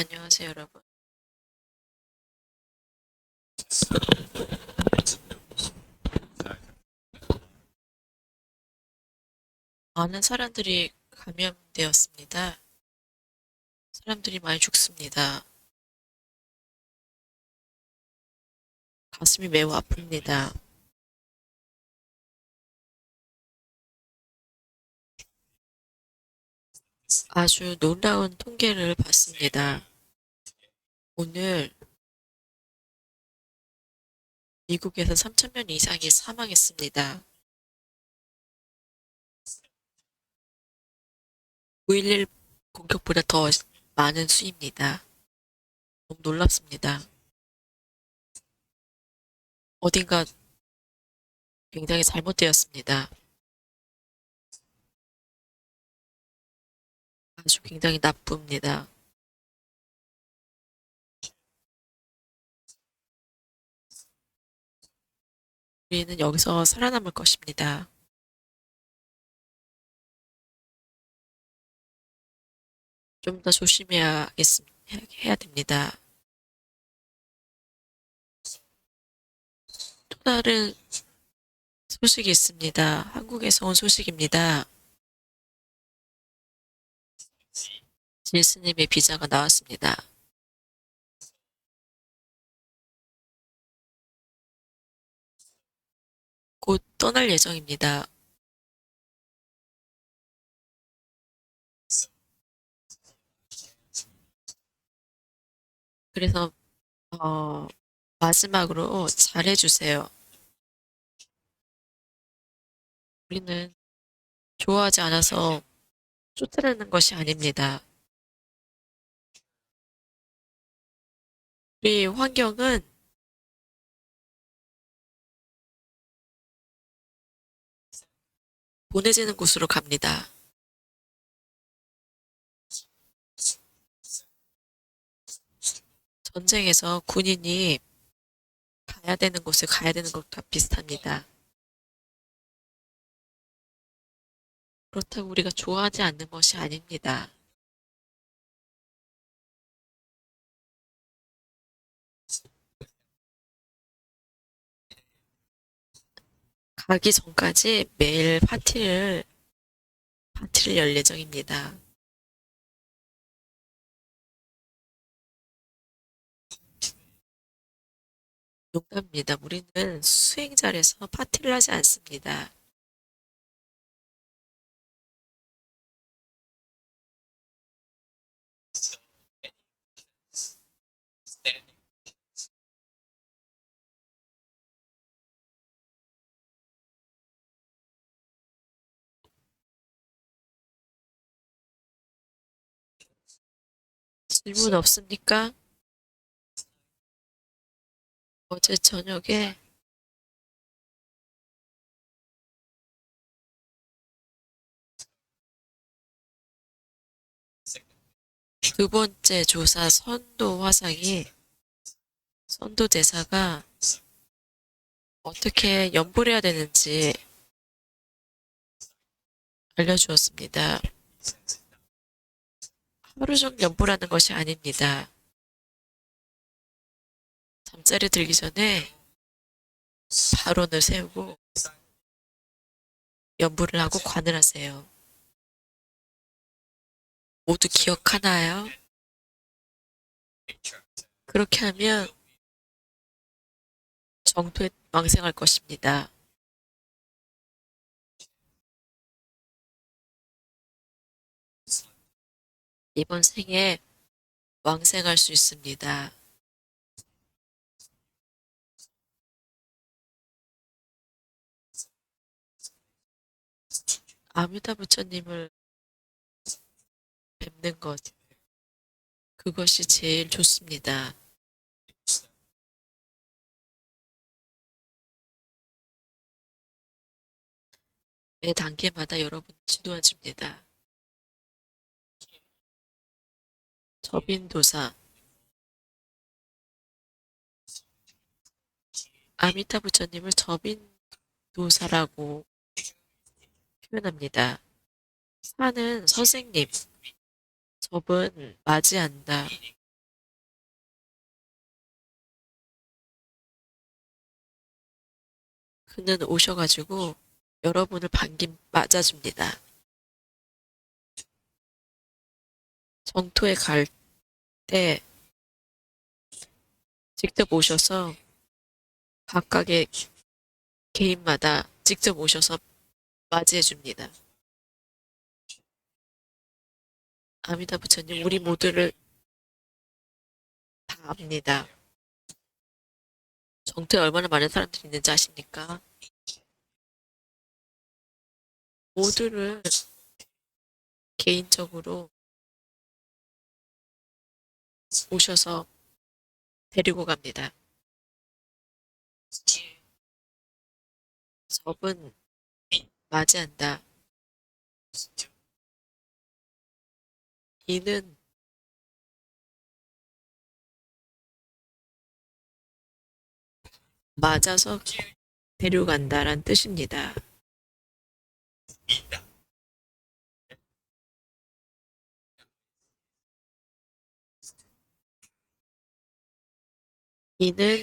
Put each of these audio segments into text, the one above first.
안녕하세요, 여러분. 많은 사람들이 감염되었습니다. 사람들이 많이 죽습니다. 가슴이 매우 아픕니다. 아주 놀라운 통계를 봤습니다. 오늘 미국에서 3천 명 이상이 사망했습니다. 9.11 공격보다 더 많은 수입니다. 너무 놀랍습니다. 어딘가 굉장히 잘못되었습니다. 아주 굉장히 나쁩니다. 우리는 여기서 살아남을 것입니다. 좀 더 해야 됩니다. 또 다른 소식이 있습니다. 한국에서 온 소식입니다. 질스님의 비자가 나왔습니다. 곧 떠날 예정입니다. 그래서 어, 마지막으로 잘해주세요. 우리는 좋아하지 않아서 쫓아내는 것이 아닙니다. 우리 환경은 보내지는 곳으로 갑니다. 전쟁에서 군인이 가야 되는 곳에 가야 되는 것과 비슷합니다. 그렇다고 우리가 좋아하지 않는 것이 아닙니다. 가기 전까지 매일 파티를 열 예정입니다. 농담입니다. 우리는 수행자리에서 파티를 하지 않습니다. 질문 없습니까? 어제 저녁에 두 번째 조사 선도 대사가 어떻게 연불해야 되는지 알려주었습니다. 하루 종일 연불하는 것이 아닙니다. 잠자리 들기 전에 발언을 세우고 연불을 하고 관을 하세요. 모두 기억하나요? 그렇게 하면 정토에 왕생할 것입니다. 이번 생에 왕생할 수 있습니다. 아미타 부처님을 뵙는 것, 그것이 제일 좋습니다. 매 단계마다 여러분 지도해줍니다. 접인도사, 아미타 부처님을 접인도사라고 표현합니다. 사는 선생님, 접은 맞이한다. 그는 오셔가지고 여러분을 반긴 맞아줍니다. 정토에 갈 때 직접 오셔서 각각의 개인마다 직접 오셔서 맞이해 줍니다. 아미다 부처님, 우리 모두를 다 압니다. 정토에 얼마나 많은 사람들이 있는지 아십니까? 모두를 개인적으로 오셔서 데리고 갑니다. 접은 맞이한다. 이는 맞아서 데려간다란 뜻입니다. 이는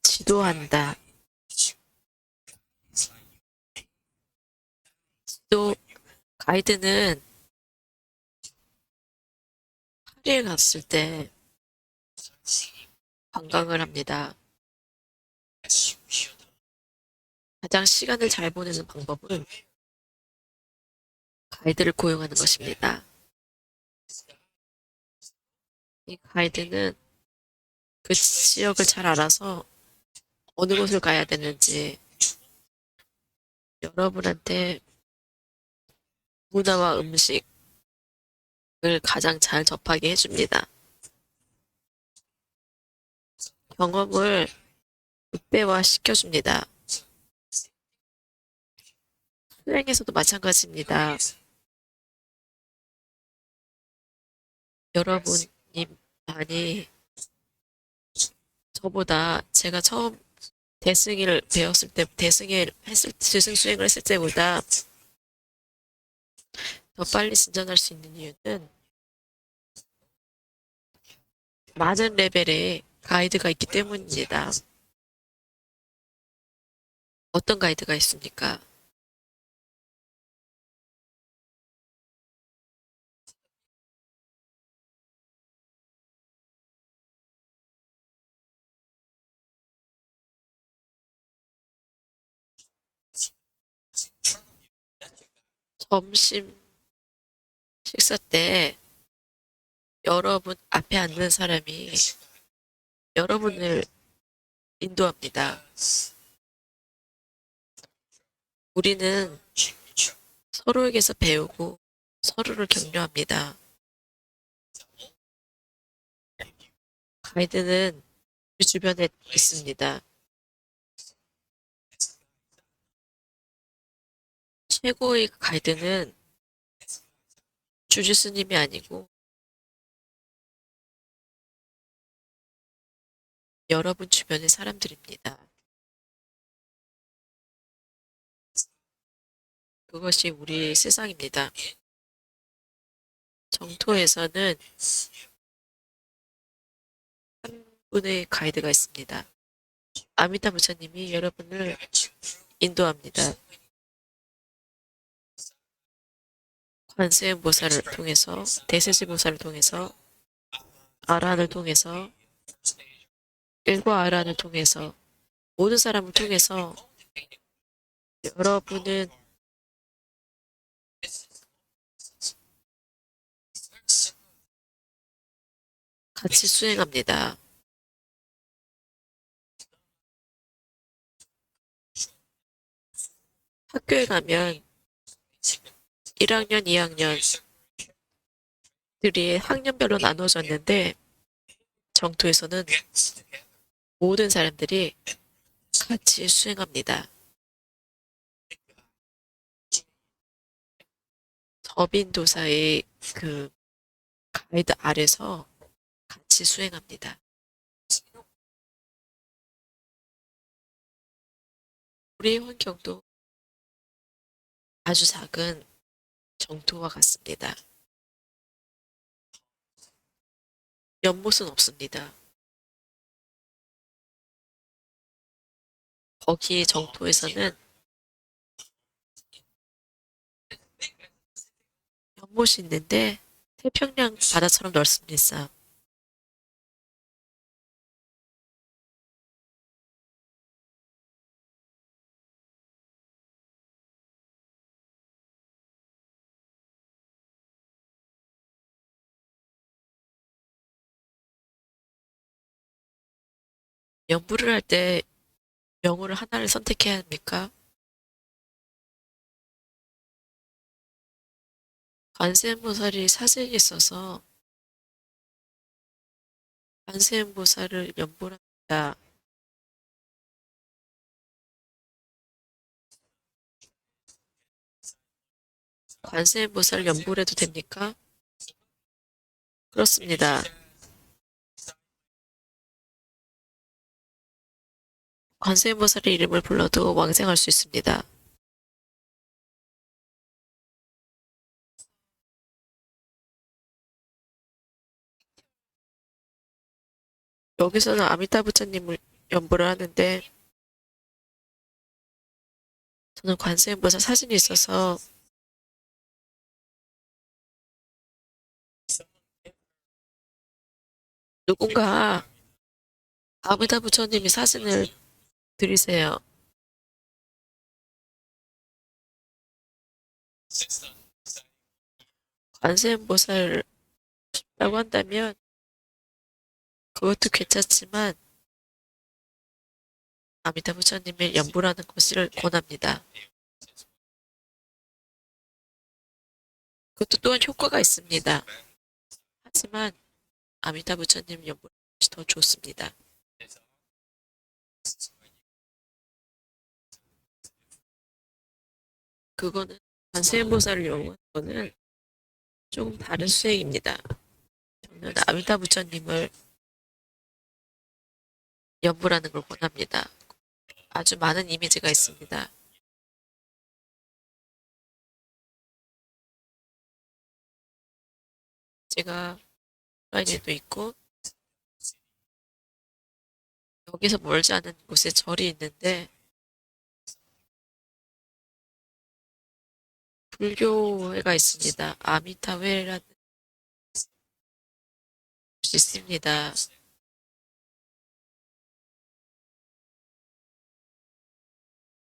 지도한다. 또 가이드는 파리에 갔을 때 관광을 합니다. 가장 시간을 잘 보내는 방법은 가이드를 고용하는 것입니다. 이 가이드는 그 지역을 잘 알아서 어느 곳을 가야 되는지 여러분한테 문화와 음식을 가장 잘 접하게 해줍니다. 경험을 극대화 시켜줍니다. 수행에서도 마찬가지입니다. 여러분이 많이 저보다 제가 처음 대승을 배웠을 때, 대승 수행을 했을 때보다 더 빨리 진전할 수 있는 이유는 많은 레벨의 가이드가 있기 때문입니다. 어떤 가이드가 있습니까? 점심 식사 때 여러분 앞에 앉는 사람이 여러분을 인도합니다. 우리는 서로에게서 배우고 서로를 격려합니다. 가이드는 우리 주변에 있습니다. 최고의 가이드는 주지스님이 아니고 여러분 주변의 사람들입니다. 그것이 우리 세상입니다. 정토에서는 한 분의 가이드가 있습니다. 아미타 부처님이 여러분을 인도합니다. 관세음 보살을 통해서, 대세지 보살을 통해서, 아라한을 통해서, 일과 아라한을 통해서, 모든 사람을 통해서 여러분은 같이 수행합니다. 학교에 가면 1학년, 2학년들이 학년별로 나눠졌는데 정토에서는 모든 사람들이 같이 수행합니다. 법인도사의 그 가이드 아래서 같이 수행합니다. 우리 환경도 아주 작은 정토와 같습니다. 연못은 없습니다. 거기 정토에서는 연못이 있는데 태평양 바다처럼 넓습니다. 연구를 할 때 명호를 하나를 선택해야 합니까? 관세음보살이 사진이 있어서 관세음보살을 연보를 합니다. 관세음보살 연보를 해도 됩니까? 그렇습니다. 관세음보살의 이름을 불러도 왕생할 수 있습니다. 여기서는 아미타부처님을 연보를 하는데 저는 관세음보살 사진이 있어서 누군가 아미타부처님이 사진을 드리세요. 관세음보살이라고 한다면 그것도 괜찮지만 아미타부처님의 연보라는 것을 권합니다. 그것도 또한 효과가 있습니다. 하지만 아미타부처님 연보는 것이 더 좋습니다. 그거는 관세음보살을 연구하는 거는 조금 다른 수행입니다. 저는 아미타부처님을 연보라는 걸 권합니다. 아주 많은 이미지가 있습니다. 제가 온라인에도 있고 여기서 멀지 않은 곳에 절이 있는데 불교회가 있습니다. 아미타회라는 곳이 있습니다.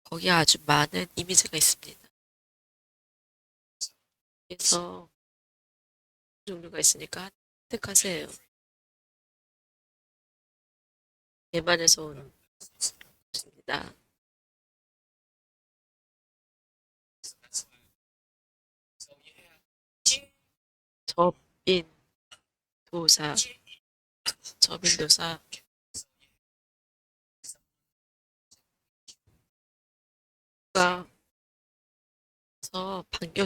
거기에 아주 많은 이미지가 있습니다. 그래서 종류가 있으니까 선택하세요. 대만에서 온 것입니다. 접인 도사, 접인 도사가 서 반겨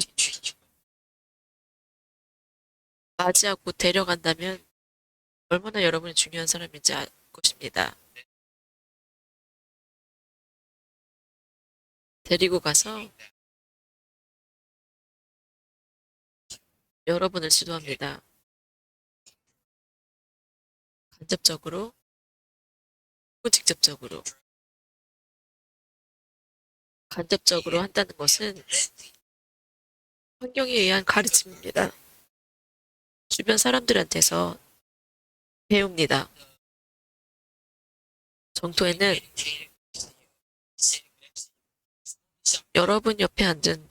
맞이하고 데려간다면 얼마나 여러분이 중요한 사람인지 알 것입니다. 데리고 가서 여러분을 지도합니다. 간접적으로 혹은 직접적으로. 간접적으로 한다는 것은 환경에 의한 가르침입니다. 주변 사람들한테서 배웁니다. 정토에는 여러분 옆에 앉은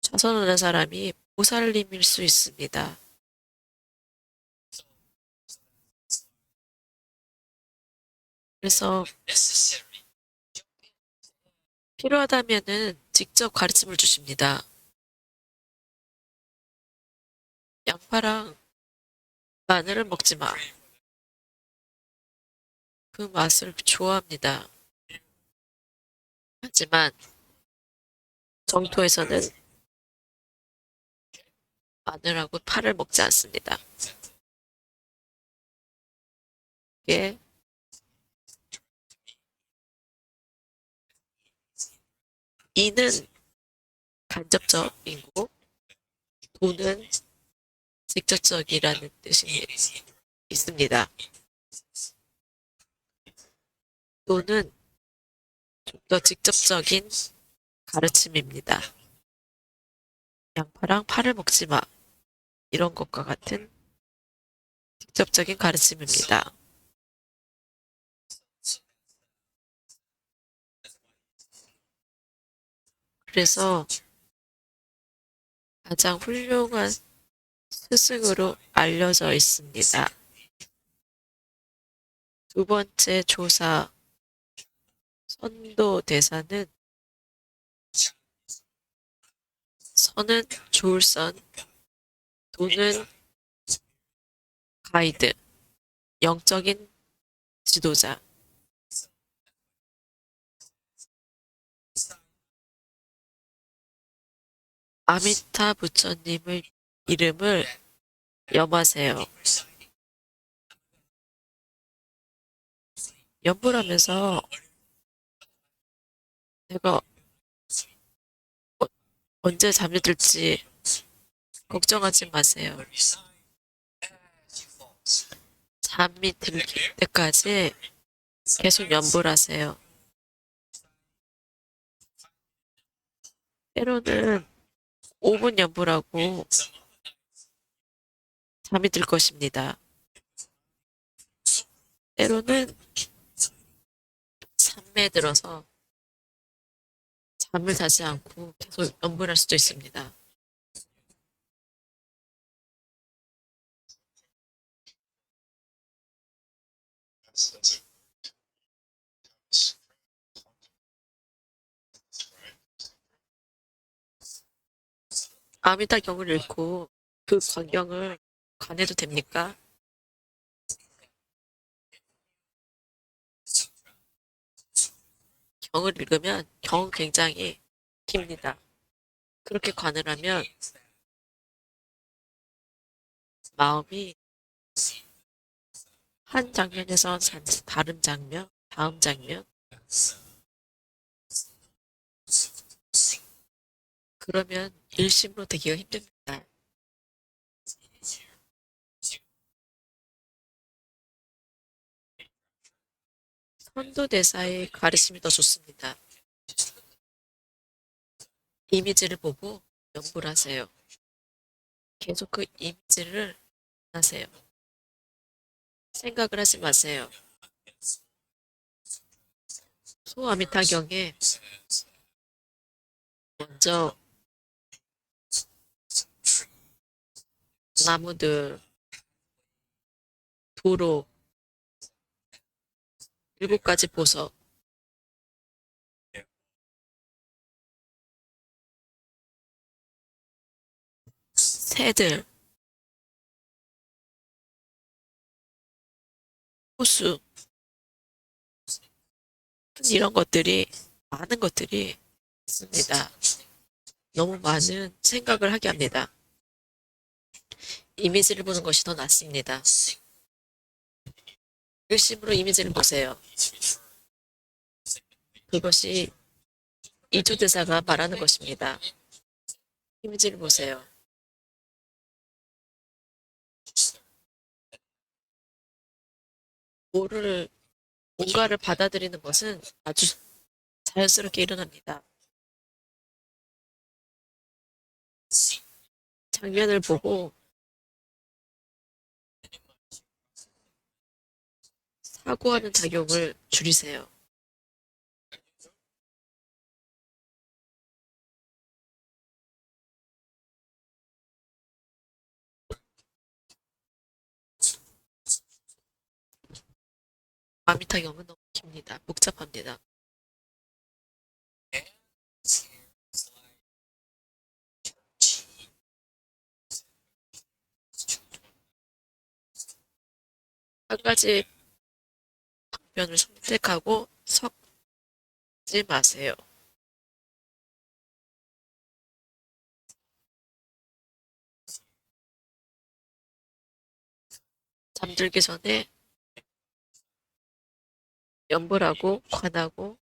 좌선하는 사람이 보살님일 수 있습니다. 그래서 필요하다면은 직접 가르침을 주십니다. 양파랑 마늘을 먹지 마. 그 맛을 좋아합니다. 하지만 정토에서는 마늘하고 파를 먹지 않습니다. 이게 이는 간접적이고 도는 직접적이라는 뜻이 있습니다. 도는 더 직접적인 가르침입니다. 양파랑 파를 먹지 마. 이런 것과 같은 직접적인 가르침입니다. 그래서 가장 훌륭한 스승으로 알려져 있습니다. 두 번째 조사, 선도 대사는 선은 조울선, 도는 가이드, 영적인 지도자. 아미타 부처님의 이름을 염하세요. 염불하면서 내가 어- 언제 잠이 들지 걱정하지 마세요. 잠이 들 때까지 계속 염불하세요. 때로는 5분 염불하고 잠이 들 것입니다. 때로는 잠에 들어서 잠을 자지 않고 계속 염불할 수도 있습니다. 아미다경을 읽고 그 광경을 관해도 됩니까? 경을 읽으면 경은 굉장히 깁니다. 그렇게 관을 하면 마음이 한 장면에서 다른 장면, 다음 장면, 그러면 일심으로 되기가 힘듭니다. 선도대사의 가르침이 더 좋습니다. 이미지를 보고 연구를 하세요. 계속 그 이미지를 하세요. 생각을 하지 마세요. 소아미타경에 먼저 나무들, 도로, 7가지 보석, 새들, 호수, 이런 것들이, 많은 것들이 있습니다. 너무 많은 생각을 하게 합니다. 이미지를 보는 것이 더 낫습니다. 일심으로 이미지를 보세요. 그것이 이주대사가 말하는 것입니다. 이미지를 보세요. 뭐를, 뭔가를 받아들이는 것은 아주 자연스럽게 일어납니다. 장면을 보고 사고하는 작용을 줄이세요. 아미타경은 너무 깁니다. 복잡합니다. 한 가지 방면을 선택하고 섞지 마세요. 잠들기 전에 염불하고 관하고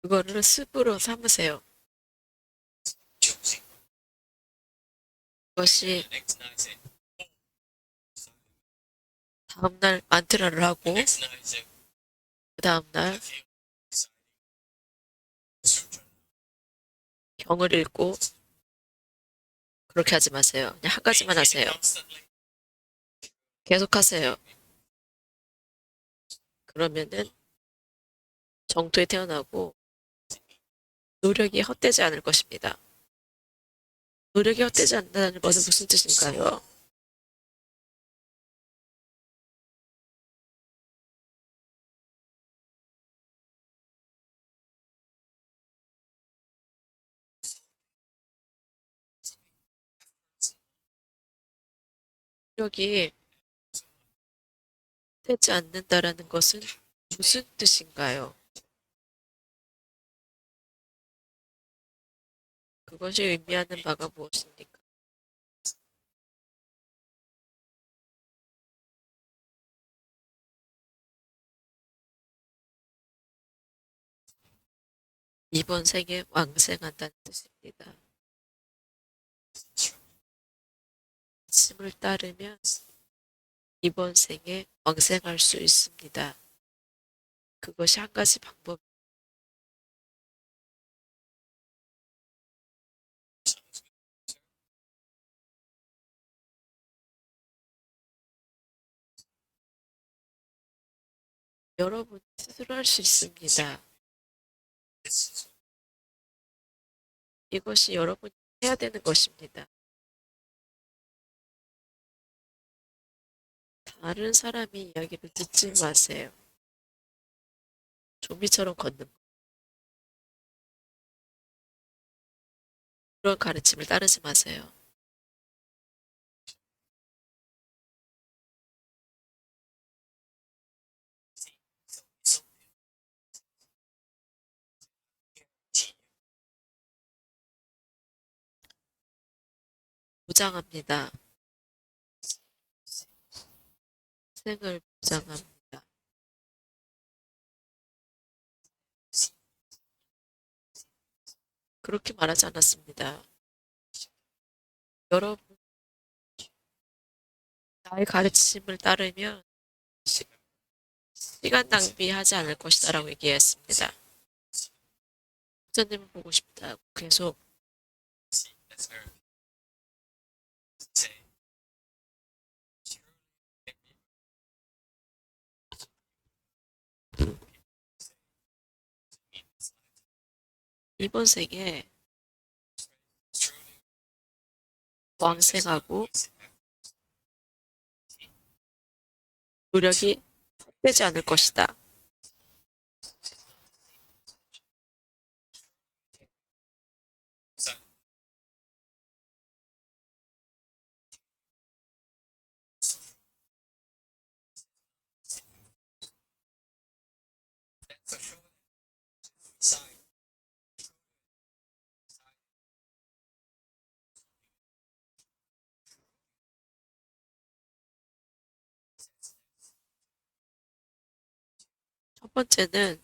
그거를 습으로 삼으세요. 그것이 다음날 만트라를 하고, 그 다음날 경을 읽고, 그렇게 하지 마세요. 그냥 한 가지만 하세요. 계속 하세요. 그러면은 정토에 태어나고 노력이 헛되지 않을 것입니다. 노력이 헛되지 않는다는 것은 무슨 뜻인가요? 노력이 되지 않는다라는 것은 무슨 뜻인가요? 그것이 의미하는 바가 무엇입니까? 이번 생에 왕생한다는 뜻입니다. 말씀을 따르면 이번 생에 왕생할 수 있습니다. 그것이 한 가지 방법. 여러분 스스로 할 수 있습니다. 이것이 여러분이 해야 되는 것입니다. 다른 사람의 이야기를 듣지 마세요. 좀비처럼 걷는 거. 그런 가르침을 따르지 마세요. 보장합니다. 생을 보장합니다. 그렇게 말하지 않았습니다. 여러분, 나의 가르침을 따르면 시간 낭비하지 않을 것이다라고 얘기했습니다. 부처님을 보고 싶다. 계속 이번 생에 왕생하고 노력이 되지 않을 것이다. 첫 번째는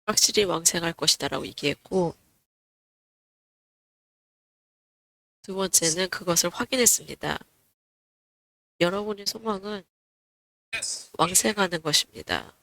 확실히 왕생할 것이다라고 얘기했고, 두 번째는 그것을 확인했습니다. 여러분의 소망은 왕생하는 것입니다.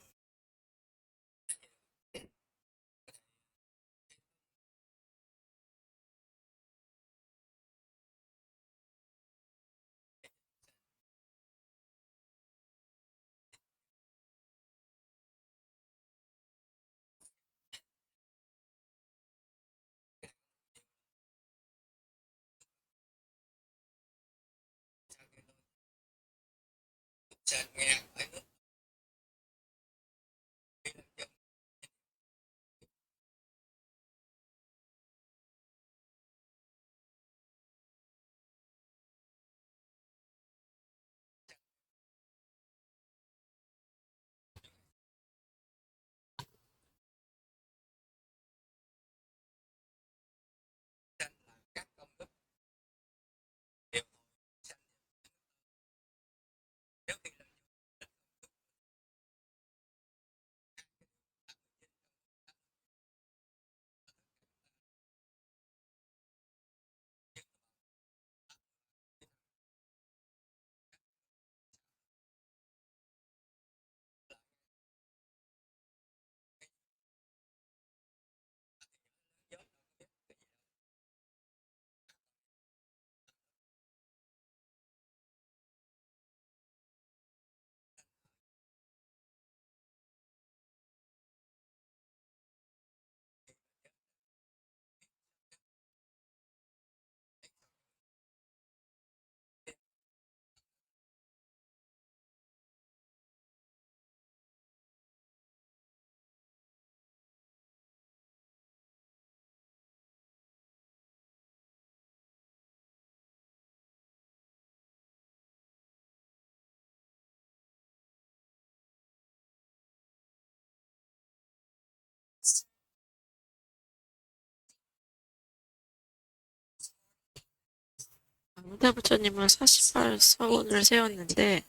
강대 부처님은 48 서원을 세웠는데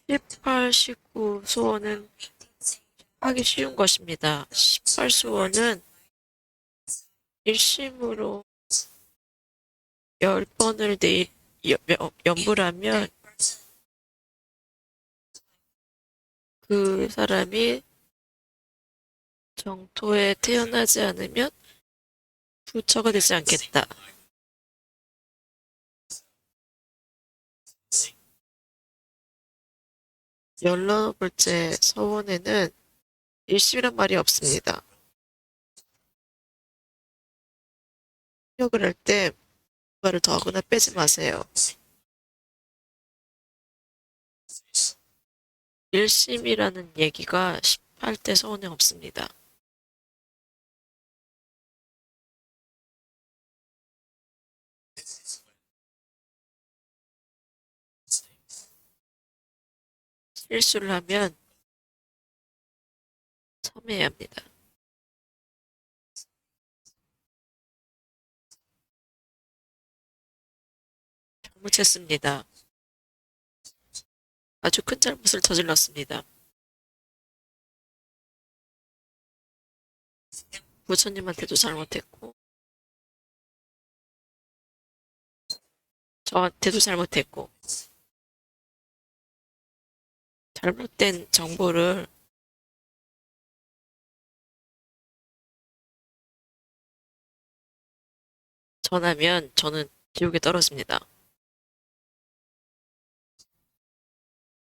18, 19 소원은 하기 쉬운 것입니다. 18 소원은 일심으로 10번을 연불 하면 그 사람이 정토에 태어나지 않으면 부처가 되지 않겠다. 열여덟째 서원에는 일심이란 말이 없습니다. 협력을 할 때 말을 더하거나 빼지 마세요. 일심이라는 얘기가 18대 서원에 없습니다. 실수를 하면 참여해야 합니다. 잘못했습니다. 아주 큰 잘못을 저질렀습니다. 부처님한테도 잘못했고 저한테도 잘못했고 잘못된 정보를 전하면 저는 지옥에 떨어집니다.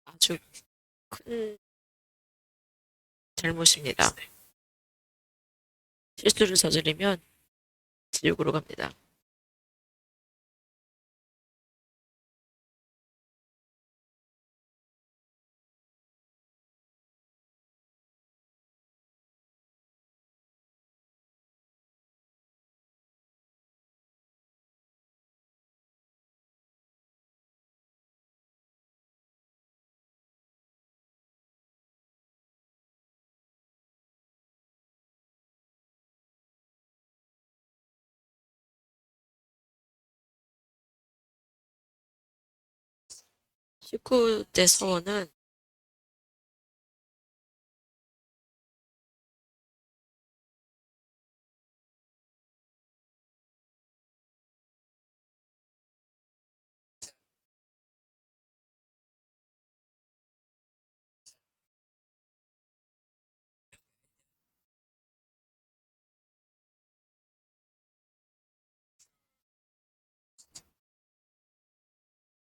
아주 큰 잘못입니다. 실수를 저지르면 지옥으로 갑니다. 십구대 서원은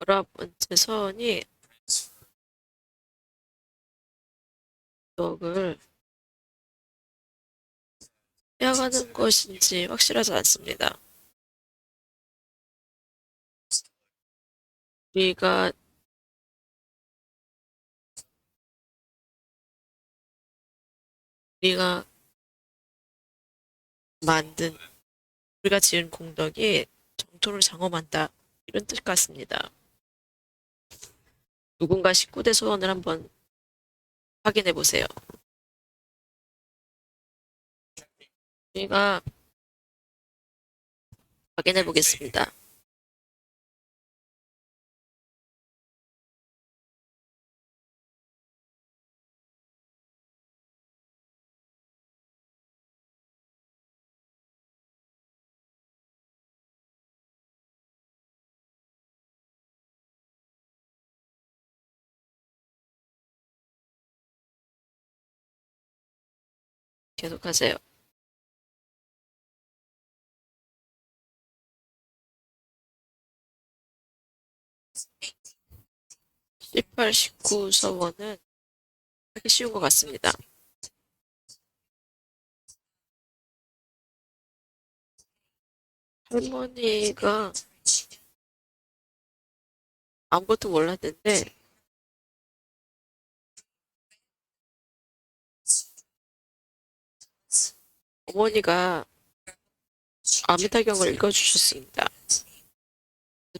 열아홉 번째 서원이 기억을 빼앗가는 것인지 확실하지 않습니다. 우리가 우리가 만든 우리가 지은 공덕이 정토를 장엄한다 이런 뜻 같습니다. 누군가 19대 소원을 한번 확인해 보세요. 우리가 확인해 보겠습니다. 계속하세요. 18, 19 서원은 하기 쉬운 것 같습니다. 할머니가 아무것도 몰랐는데 어머니가 아미타경을 읽어주셨습니다.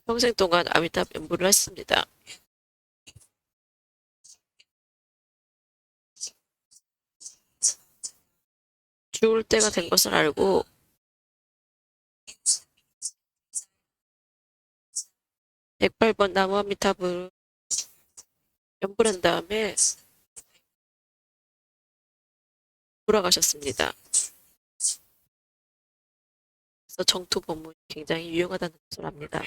평생 동안 아미타 연부를 했습니다. 죽을 때가 된 것을 알고 108번 나무 아미타불 연불한 다음에 돌아가셨습니다. 그래서 정토 법문이 굉장히 유용하다는 것을 압니다.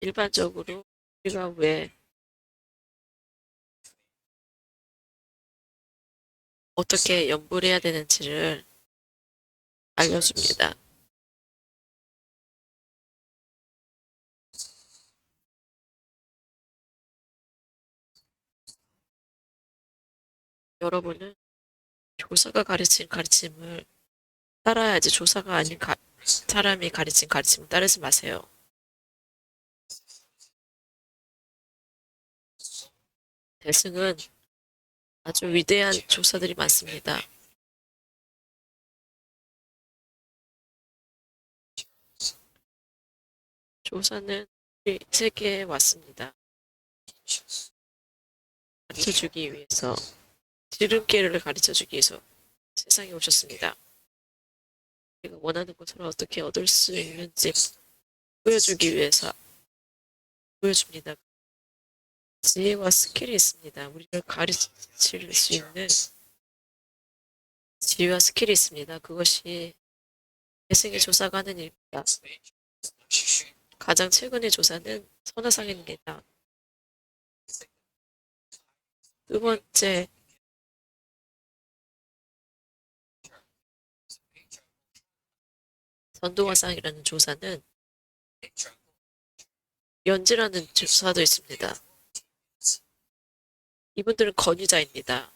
일반적으로 우리가 왜 어떻게 연불해야 되는지를 알려줍니다. 여러분은 조사가 가르친 가르침을 따라야지 조사가 아닌 사람이 가르친 가르침을 따르지 마세요. 대승은 아주 위대한 조사들이 많습니다. 조사는 우리 세계에 왔습니다. 가르쳐주기 위해서, 지름길을 가르쳐주기 위해서 세상에 오셨습니다. 우리가 원하는 것을 어떻게 얻을 수 있는지 보여주기 위해서 보여줍니다. 지혜와 스킬이 있습니다. 우리를 가르칠 수 있는 지혜와 스킬이 있습니다. 그것이 대승의 조사가 하는 일입니다. 가장 최근의 조사는 선화상입니다. 두 번째, 선도화상이라는 조사는 연지라는 조사도 있습니다. 이분들은 권위자입니다.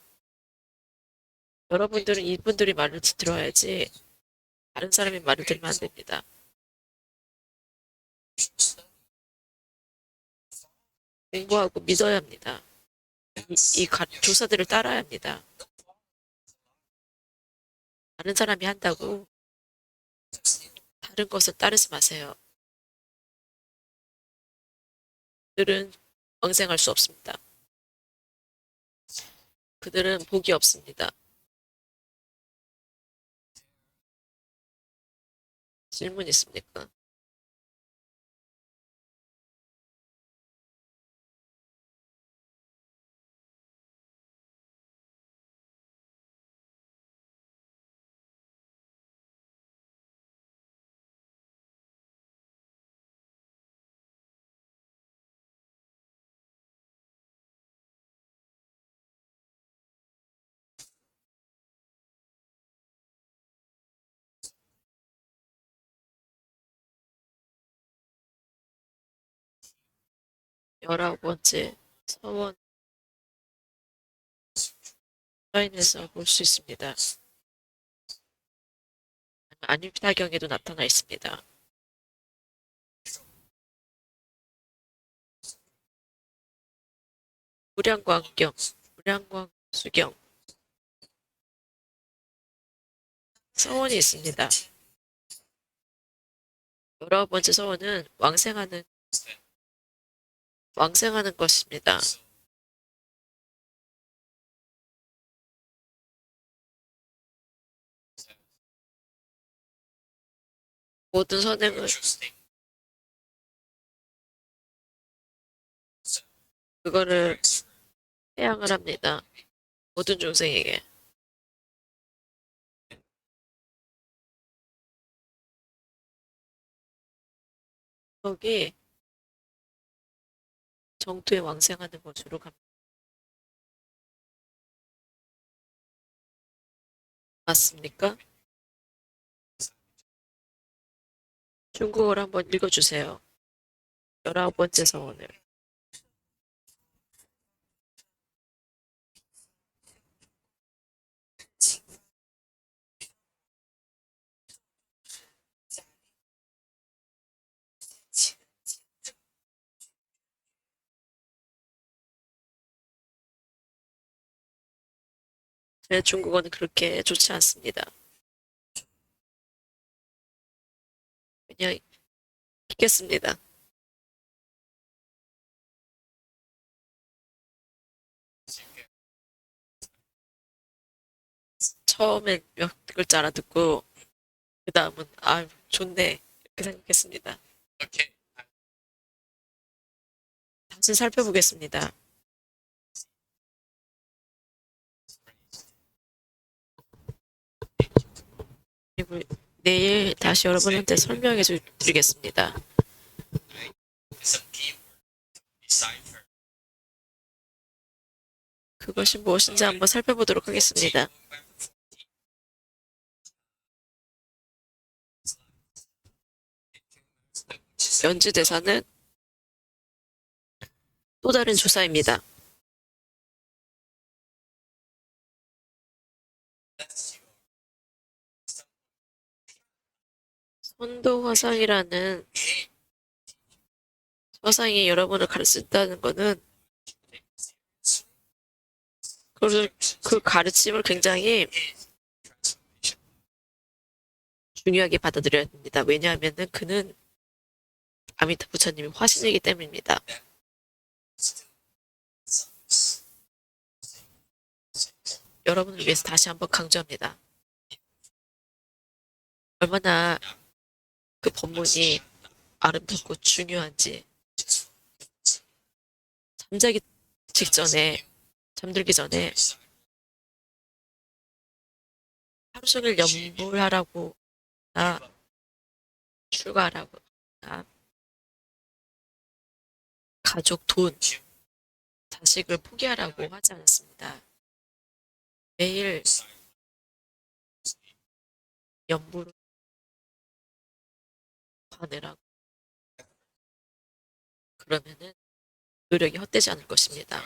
여러분들은 이분들이 말을 들어야지 다른 사람이 말을 들으면 안 됩니다. 공부하고 믿어야 합니다. 조사들을 따라야 합니다. 다른 사람이 한다고 다른 것을 따르지 마세요. 그들은 왕생할 수 없습니다. 그들은 복이 없습니다. 질문 있습니까? 열아홉 번째 서원 사인에서 볼 수 있습니다. 안입타경에도 나타나 있습니다. 무량광경, 무량광수경 서원이 있습니다. 열아홉 번째 서원은 왕생하는 것입니다. 모든 선행은 그거를 해양을 합니다. 모든 중생에게. 거기 정토에 왕생하는 것으로 갑니다. 맞습니까? 중국어를 한번 읽어주세요. 열아홉 번째 서원을. 제 중국어는 그렇게 좋지 않습니다. 그냥 읽겠습니다. 처음엔 몇 글자 알아듣고 그 다음은 아 좋네 이렇게 생각했습니다. 다시 살펴보겠습니다. 그리고 내일 다시 여러분한테 설명해 드리겠습니다. 그것이 무엇인지 한번 살펴보도록 하겠습니다. 연주대사는 또 다른 조사입니다. 선도화상이라는 서상이 여러분을 가르친다는 것은 그 가르침을 굉장히 중요하게 받아들여야 됩니다. 왜냐하면 그는 아미타 부처님의 화신이기 때문입니다. 여러분을 위해서 다시 한번 강조합니다. 얼마나 그 법문이 아름답고 중요한지 잠들기 전에 하루 종일 염불하라고 출가하라고 가족, 돈, 자식을 포기하라고 하지 않았습니다. 매일 염불을 관해라고 그러면은 노력이 헛되지 않을 것입니다.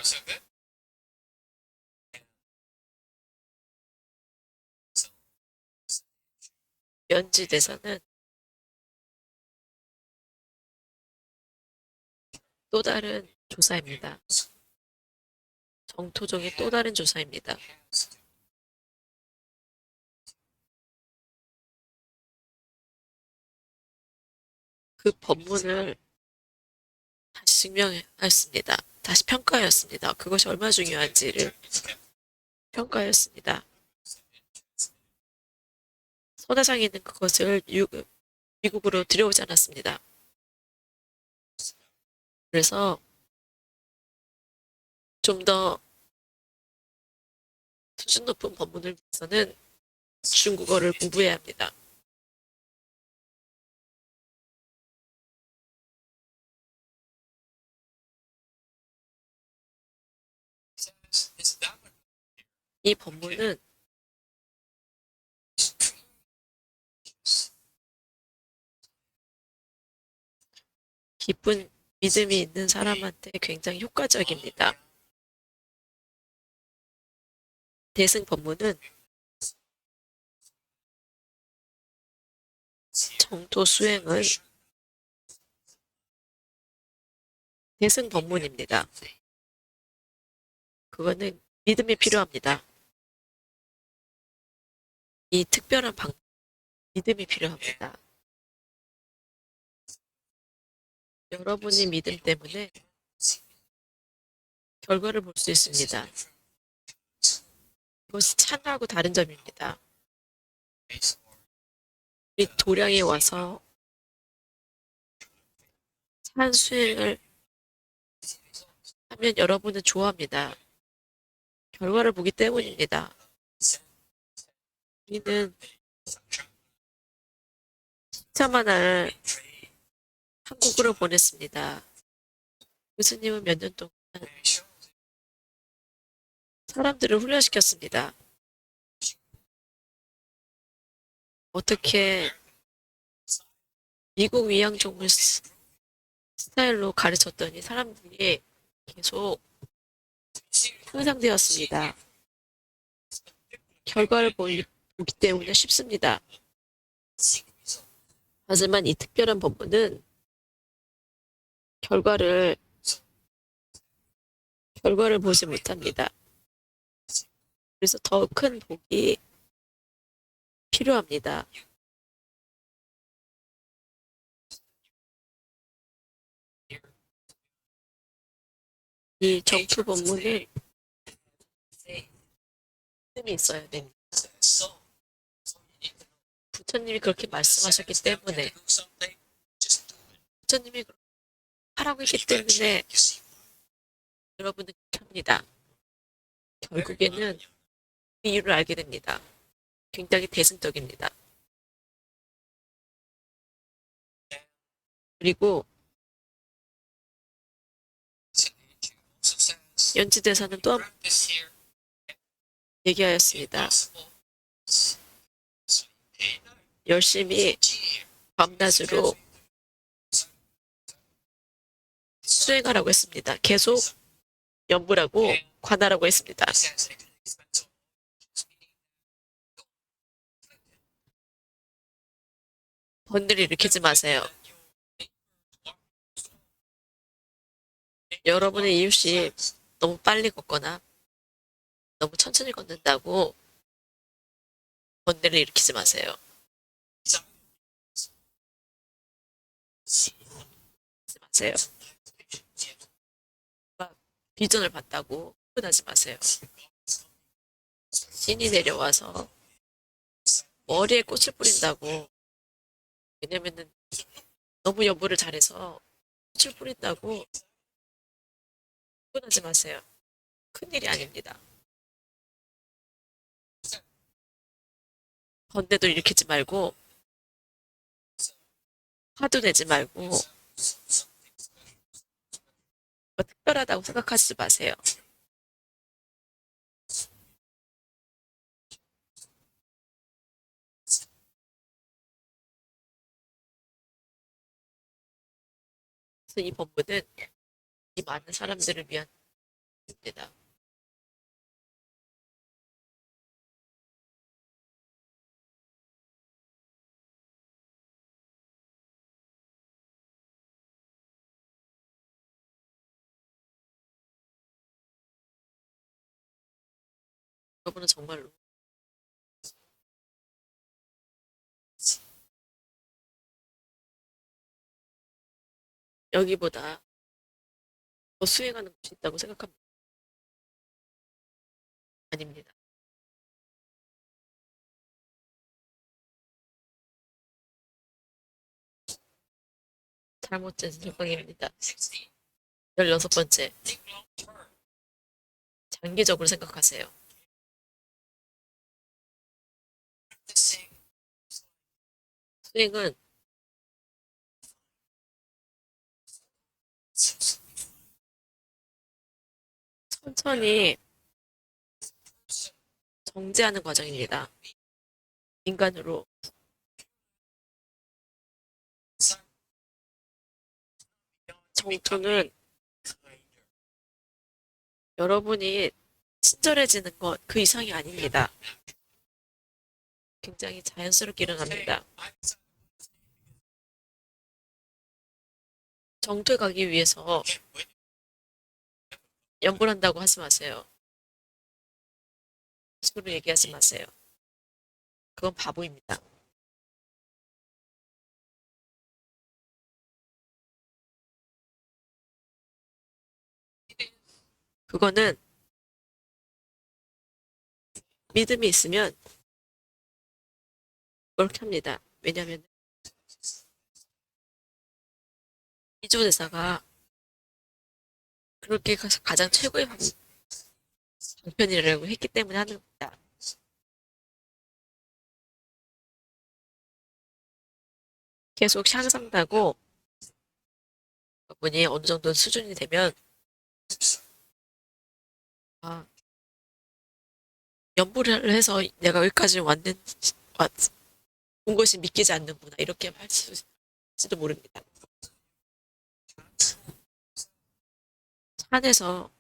연지대사는 또 다른 조사입니다. 정토종의 또 다른 조사입니다. 그 법문을 다시 증명하였습니다. 다시 평가하였습니다. 그것이 얼마나 중요한지를 평가하였습니다. 선화상에 있는 그것을 미국으로 들여오지 않았습니다. 그래서 좀 더 수준 높은 법문을 위해서는 중국어를 공부해야 합니다. 이 법문은 깊은 믿음이 있는 사람한테 굉장히 효과적입니다. 대승 법문은 정토 수행은 대승 법문입니다. 그거는 믿음이 필요합니다. 이 특별한 믿음이 필요합니다. 여러분의 믿음 때문에 결과를 볼 수 있습니다. 이것이 찬하고 다른 점입니다. 우리 도량에 와서 찬 수행을 하면 여러분은 좋아합니다. 결과를 보기 때문입니다. 우리는 10차만 날 한국으로 보냈습니다. 교수님은 몇 년 동안 사람들을 훈련시켰습니다. 어떻게 미국 위양종을 스타일로 가르쳤더니 사람들이 계속 향상되었습니다. 결과를 보기 때문에 쉽습니다. 하지만 이 특별한 법문은 결과를 보지 못합니다. 그래서 더 큰 복이 필요합니다. 이 정투 본문은 힘이 있어야 됩니다. 부처님이 그렇게 말씀하셨기 때문에 부처님이 하라고 했기 때문에 여러분은 합니다. 결국에는 그 이유를 알게 됩니다. 굉장히 대승적입니다. 그리고 연지대사는 또 얘기하였습니다. 열심히 밤낮으로 수행하라고 했습니다. 계속 연부라고 관하라고 했습니다. 번뇌를 일으키지 마세요. 여러분의 이웃이 너무 빨리 걷거나 너무 천천히 걷는다고 번뇌를 일으키지 마세요. 하지 마세요. 비전을 봤다고 흥분하지 마세요. 신이 내려와서 머리에 꽃을 뿌린다고, 왜냐면은 너무 연부를 잘해서 꽃을 뿌린다고 흥분하지 마세요. 큰일이 아닙니다. 번뇌도 일으키지 말고 화도 내지 말고 뭐 특별하다고 생각하지 마세요. 그래서 이 법문은 이 많은 사람들을 위한 법입니다. 여러분은 정말로 여기보다 더 수행하는 곳이 있다고 생각합니다. 아닙니다. 잘못된 생각입니다. 16번째, 장기적으로 생각하세요. 수행은 천천히 정제하는 과정입니다. 인간으로 정토는 여러분이 친절해지는 것 그 이상이 아닙니다. 굉장히 자연스럽게 일어납니다. 정토에 가기 위해서 연불한다고 하지 마세요. 식으로 얘기하지 마세요. 그건 바보입니다. 그거는 믿음이 있으면 그렇게 합니다. 왜냐하면 이조 대사가 그렇게 가장 최고의 방편이라고 했기 때문에 하는 겁니다. 계속 향상되고 분이 어느 정도 수준이 되면 아, 연구를 해서 내가 여기까지 온 것이 믿기지 않는구나 이렇게 할지도 모릅니다. 산에서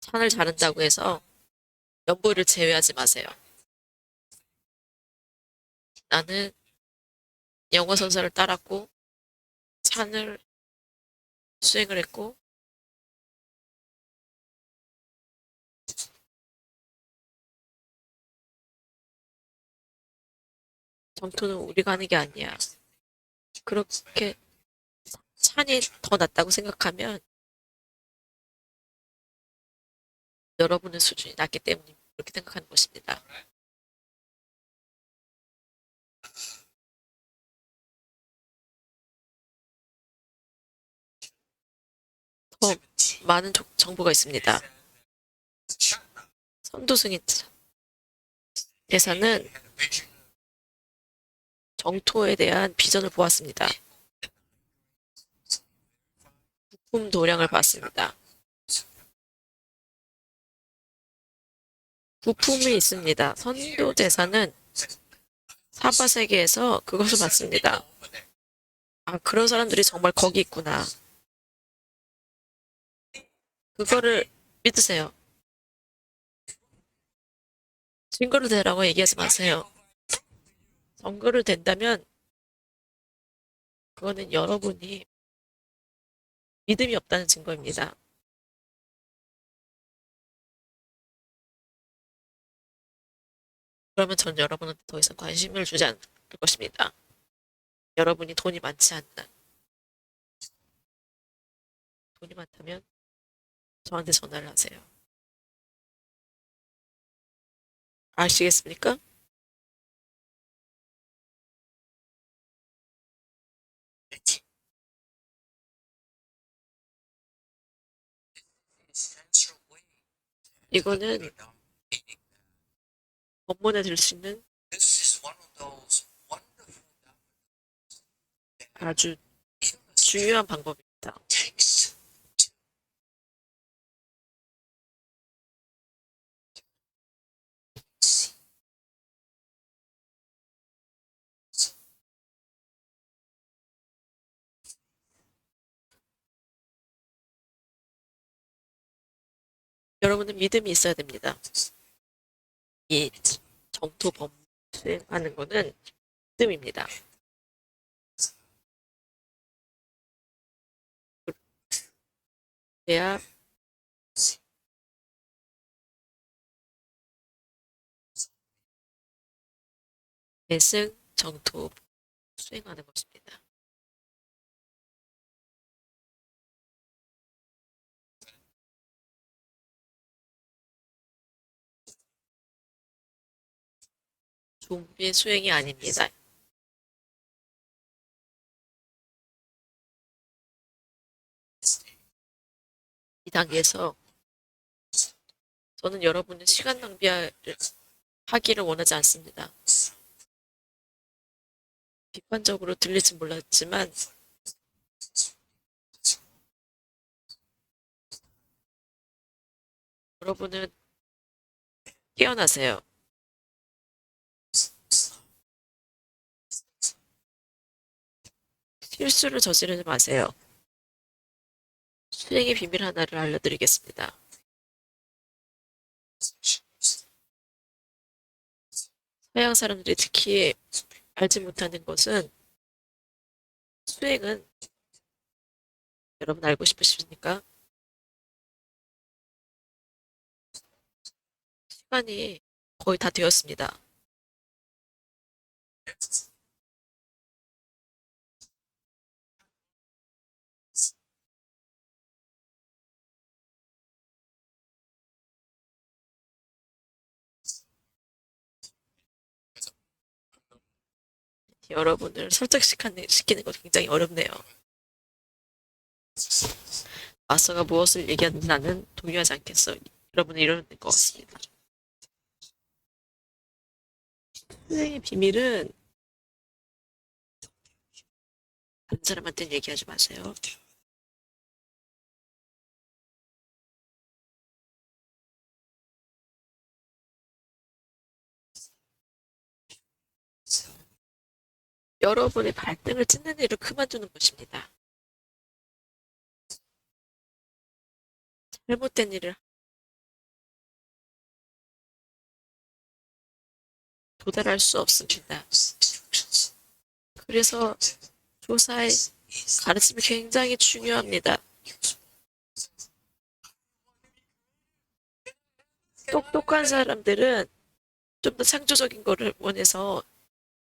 산을 자른다고 해서 연보를 제외하지 마세요. 나는 영어 선서를 따랐고 산을 수행을 했고 정토는 우리가 하는 게 아니야. 그렇게 산이 더 낫다고 생각하면 여러분의 수준이 낮기 때문에 그렇게 생각하는 것입니다. 더 많은 정보가 있습니다. 선도승이 대사는 정토에 대한 비전을 보았습니다. 부품 도량을 봤습니다. 부품이 있습니다. 선도 대사는 사바 세계에서 그것을 봤습니다. 아, 그런 사람들이 정말 거기 있구나. 그거를 믿으세요. 증거를 대라고 얘기하지 마세요. 증거를 댄다면 그거는 여러분이 믿음이 없다는 증거입니다. 그러면 전 여러분한테 더 이상 관심을 주지 않을 것입니다. 여러분이 돈이 많지 않나. 돈이 많다면 저한테 전화를 하세요. 아시겠습니까? 이거는 법문에 들 수 있는 아주 중요한 방법입니다. 여러분은 믿음이 있어야 됩니다. 이 정토 법문 수행하는 거는 믿음입니다. 그래야 대승 정토 수행하는 것입니다. 좀비의 수행이 아닙니다. 이 단계에서 저는 여러분의 시간 낭비하기를 원하지 않습니다. 비판적으로 들릴지 몰랐지만 여러분은 깨어나세요. 실수를 저지르지 마세요. 수행의 비밀 하나를 알려드리겠습니다. 서양 사람들이 특히 알지 못하는 것은 수행은 여러분 알고 싶으십니까? 시간이 거의 다 되었습니다. 여러분을 설득시키는 거 굉장히 어렵네요. 마서가 무엇을 얘기하는지 나는 동의하지 않겠어. 여러분은 이러는 것 같습니다. 수행의 비밀은 다른 사람한테는 얘기하지 마세요. 여러분의 발등을 찢는 일을 그만두는 것입니다. 잘못된 일을 도달할 수 없습니다. 그래서 조사의 가르침이 굉장히 중요합니다. 똑똑한 사람들은 좀 더 창조적인 거를 원해서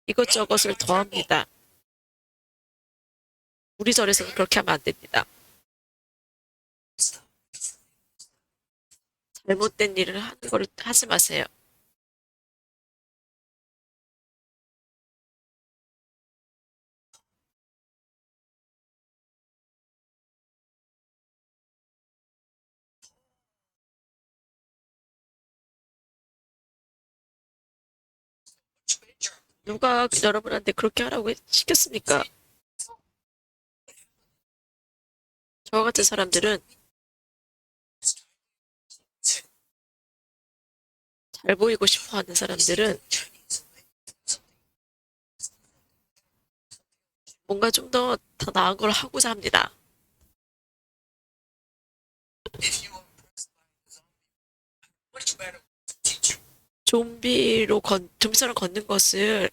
이것저것을 더합니다. 우리 절에서는 그렇게 하면 안 됩니다. 잘못된 일을 하는 걸 하지 마세요. 누가 여러분한테 그렇게 하라고 시켰습니까? 저 같은 사람들은 잘 보이고 싶어 하는 사람들은 뭔가 좀 더 나은 걸 하고자 합니다. 좀비처럼 걷는 것을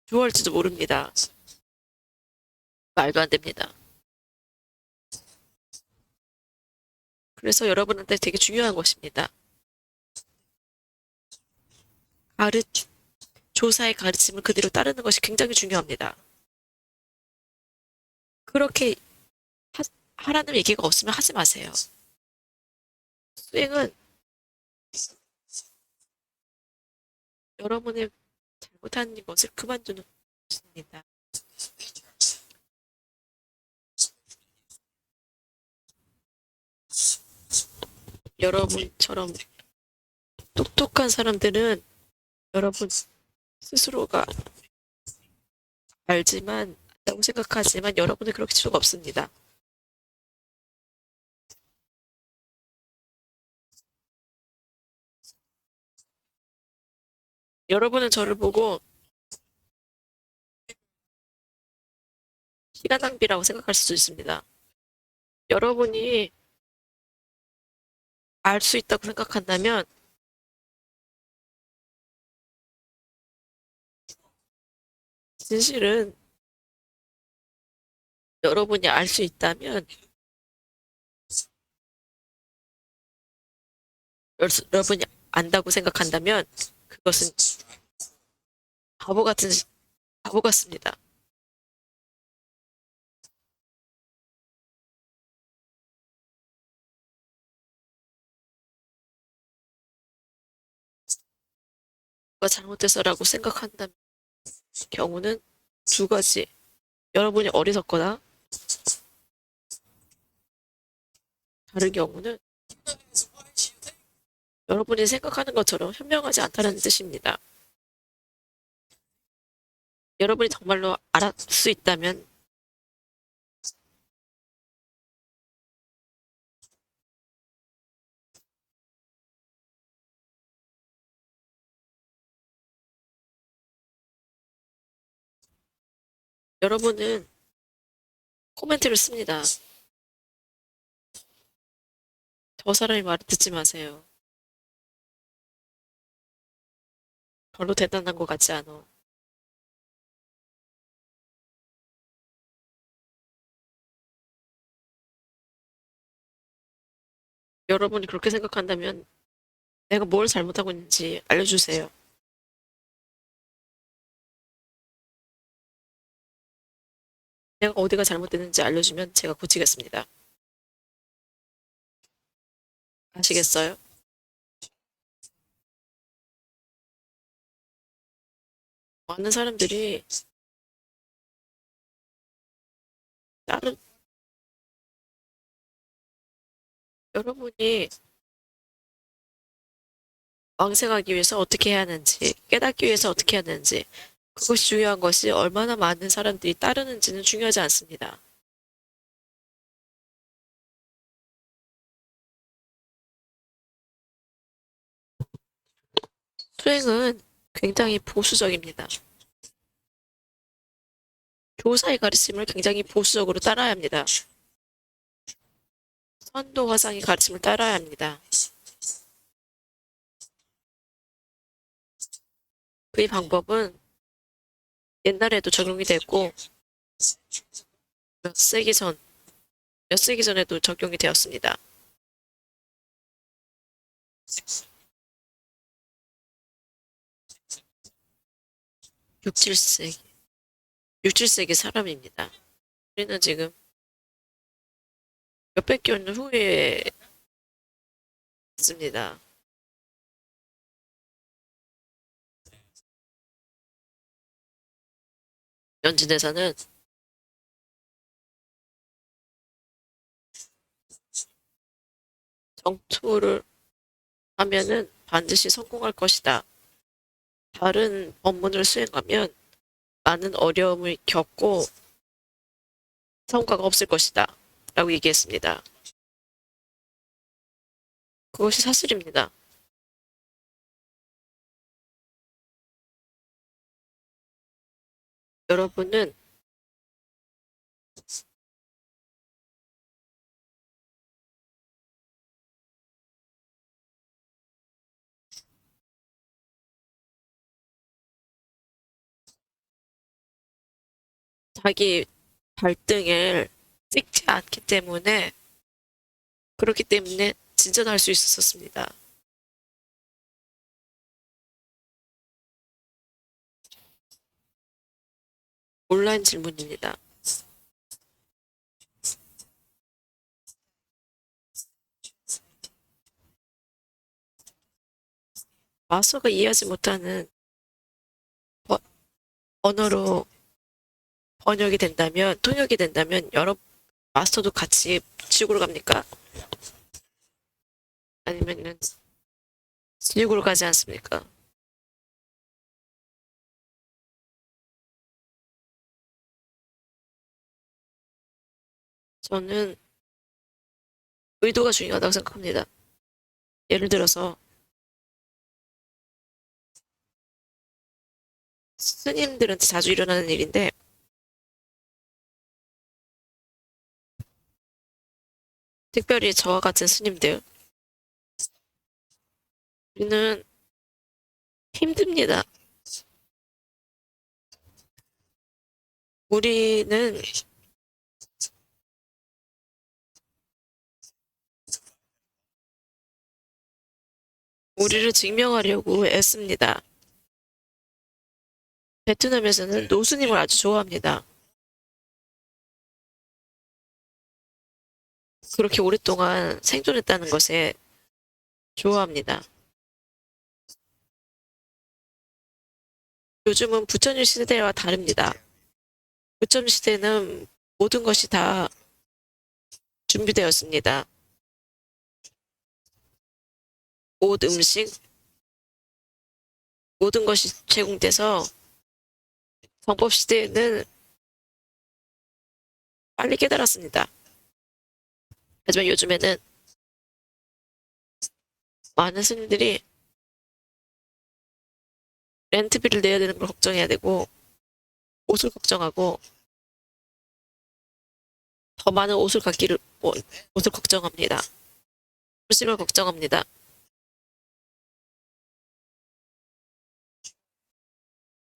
좋아할지도 모릅니다. 말도 안 됩니다. 그래서 여러분한테 되게 중요한 것입니다. 가르, 조사의 가르침을 그대로 따르는 것이 굉장히 중요합니다. 그렇게 하라는 얘기가 없으면 하지 마세요. 수행은 여러분의 잘못한 것을 그만두는 것입니다. 여러분처럼 똑똑한 사람들은 여러분 스스로가 안다고 생각하지만 여러분은 그렇게 수가 없습니다. 여러분은 저를 보고 시간 낭비라고 생각할 수도 있습니다. 여러분이 알 수 있다고 생각한다면 진실은 여러분이 알 수 있다면 여러분이 안다고 생각한다면 그것은 바보 같은 바보 같습니다. 누가 잘못해서라고 생각한다면 경우는 두 가지. 여러분이 어리석거나 다른 경우는 여러분이 생각하는 것처럼 현명하지 않다는 뜻입니다. 여러분이 정말로 알 수 있다면 여러분은 코멘트를 씁니다. 저 사람이 말을 듣지 마세요. 별로 대단한 것 같지 않아. 여러분이 그렇게 생각한다면 내가 뭘 잘못하고 있는지 알려주세요. 내가 어디가 잘못됐는지 알려주면 제가 고치겠습니다. 아시겠어요? 많은 사람들이 다른 여러분이 왕생하기 위해서 어떻게 해야 하는지, 깨닫기 위해서 어떻게 해야 하는지, 그것이 중요한 것이 얼마나 많은 사람들이 따르는지는 중요하지 않습니다. 수행은 굉장히 보수적입니다. 교사의 가르침을 굉장히 보수적으로 따라야 합니다. 선도 화상의 가르침을 따라야 합니다. 그 방법은 옛날에도 적용이 됐고 몇 세기 전, 몇 세기 전에도 적용이 되었습니다. 6, 7세기. 6, 7세기 사람입니다. 우리는 지금 몇백 년 후에 있습니다. 연진대사는 정투를 하면은 반드시 성공할 것이다. 다른 법문을 수행하면 많은 어려움을 겪고 성과가 없을 것이다. 라고 얘기했습니다. 그것이 사실입니다. 여러분은 자기 발등을 찍지 않기 때문에 그렇기 때문에 진전할 수 있었습니다. 온라인 질문입니다. 마서가 이해하지 못하는 언어로 번역이 된다면, 통역이 된다면 여러 마스터도 같이 지옥으로 갑니까? 아니면은 지옥으로 가지 않습니까? 저는 의도가 중요하다고 생각합니다. 예를 들어서 스님들한테 자주 일어나는 일인데 특별히 저와 같은 스님들 우리는 힘듭니다. 우리는 우리를 증명하려고 애씁니다. 베트남에서는 노스님을 아주 좋아합니다. 그렇게 오랫동안 생존했다는 것에 좋아합니다. 요즘은 부처님 시대와 다릅니다. 부처님 시대는 모든 것이 다 준비되었습니다. 옷, 음식, 모든 것이 제공돼서 정법 시대에는 빨리 깨달았습니다. 하지만 요즘에는 많은 스님들이 렌트비를 내야 되는 걸 걱정해야 되고 옷을 걱정하고 더 많은 옷을 갖기를 옷을 걱정합니다. 음식을 걱정합니다.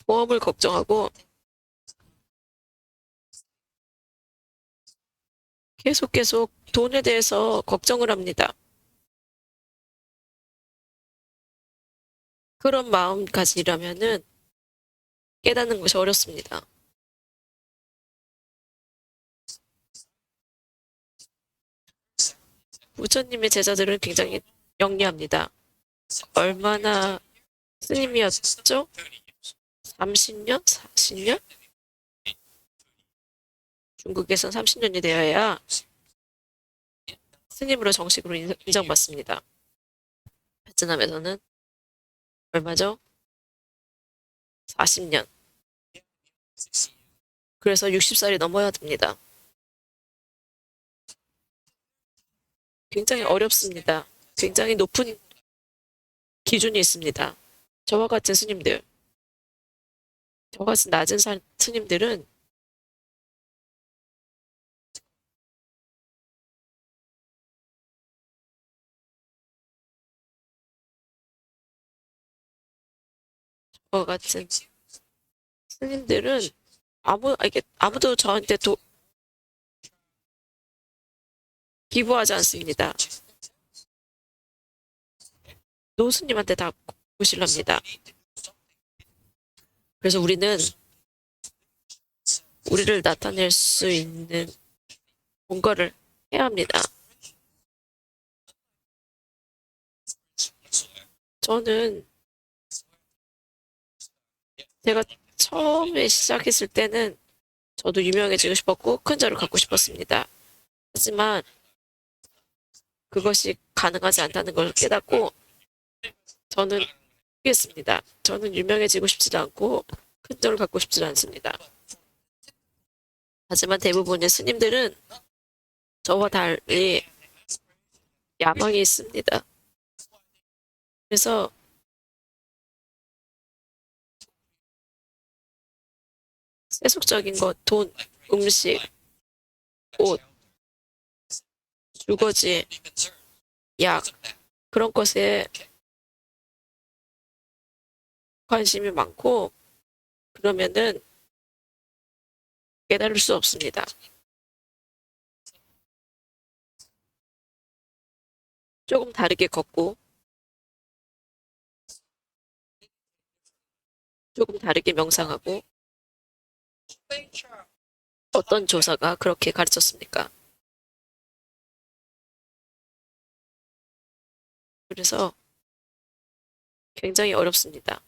보험을 걱정하고 계속 돈에 대해서 걱정을 합니다. 그런 마음가짐이라면은 깨닫는 것이 어렵습니다. 부처님의 제자들은 굉장히 영리합니다. 얼마나 스님이었죠? 30년? 40년? 중국에선 30년이 되어야 스님으로 정식으로 인정받습니다. 베트남에서는 얼마죠? 40년. 그래서 60살이 넘어야 됩니다. 굉장히 어렵습니다. 굉장히 높은 기준이 있습니다. 저와 같은 스님들, 저와 같은 낮은 스님들은 저와 같은 스님들은 아무도 저한테 기부하지 않습니다. 노스님한테 다 보실랍니다. 그래서 우리는 우리를 나타낼 수 있는 뭔가를 해야 합니다. 저는 제가 처음에 시작했을 때는 저도 유명해지고 싶었고 큰 절을 갖고 싶었습니다. 하지만 그것이 가능하지 않다는 걸 깨닫고 저는 포기했습니다. 저는 유명해지고 싶지 않고 큰 절을 갖고 싶지 않습니다. 하지만 대부분의 스님들은 저와 달리 야망이 있습니다. 그래서 세속적인 것, 돈, 음식, 옷, 주거지, 약, 그런 것에 관심이 많고 그러면은 깨달을 수 없습니다. 조금 다르게 걷고 조금 다르게 명상하고 어떤 조사가 그렇게 가르쳤습니까? 그래서 굉장히 어렵습니다.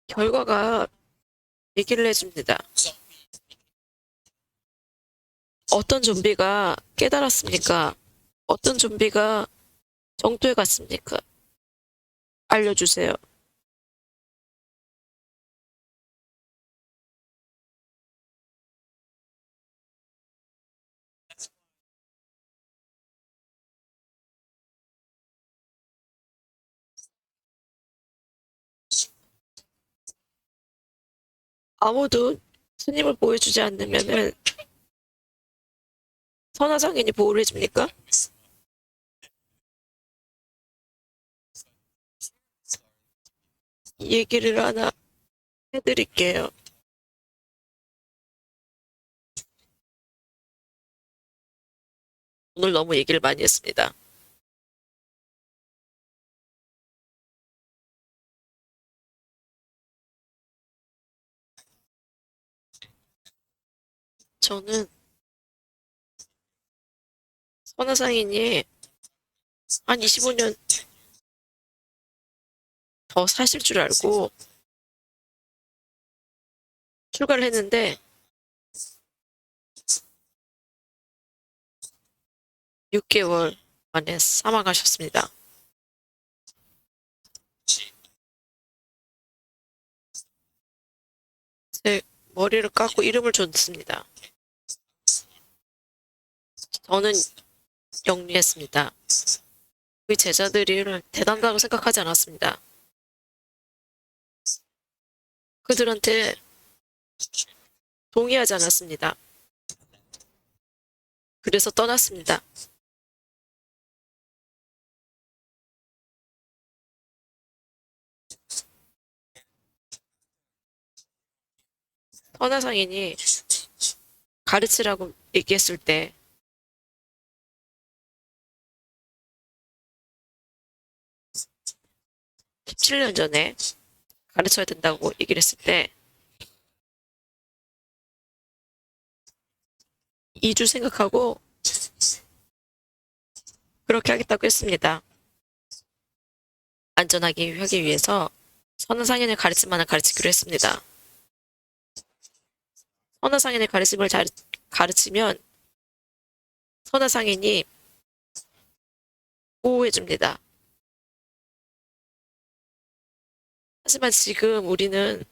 결과가 얘기를 해줍니다. 어떤 좀비가 깨달았습니까? 어떤 좀비가 정토에 갔습니까? 알려주세요. 아무도 스님을 보여주지 않으면은 선화상인이 보호를 해줍니까? 이 얘기를 하나 해드릴게요. 오늘 너무 얘기를 많이 했습니다. 저는 선화상인이 한 25년 더 사실 줄 알고 출가를 했는데 6개월 만에 사망하셨습니다. 제 머리를 깎고 이름을 줬습니다. 저는 영리했습니다. 우리 제자들이 대단하다고 생각하지 않았습니다. 그들한테 동의하지 않았습니다. 그래서 떠났습니다. 선화상인이 가르치라고 얘기했을 때 17년 전에 가르쳐야 된다고 얘기를 했을 때 2주 생각하고 그렇게 하겠다고 했습니다. 안전하게 하기 위해서 선화상인을 가르치만은 가르치기로 했습니다. 선화상인의 가르침을 잘 가르치면 선화상인이 보호해줍니다. 하지만 지금 우리는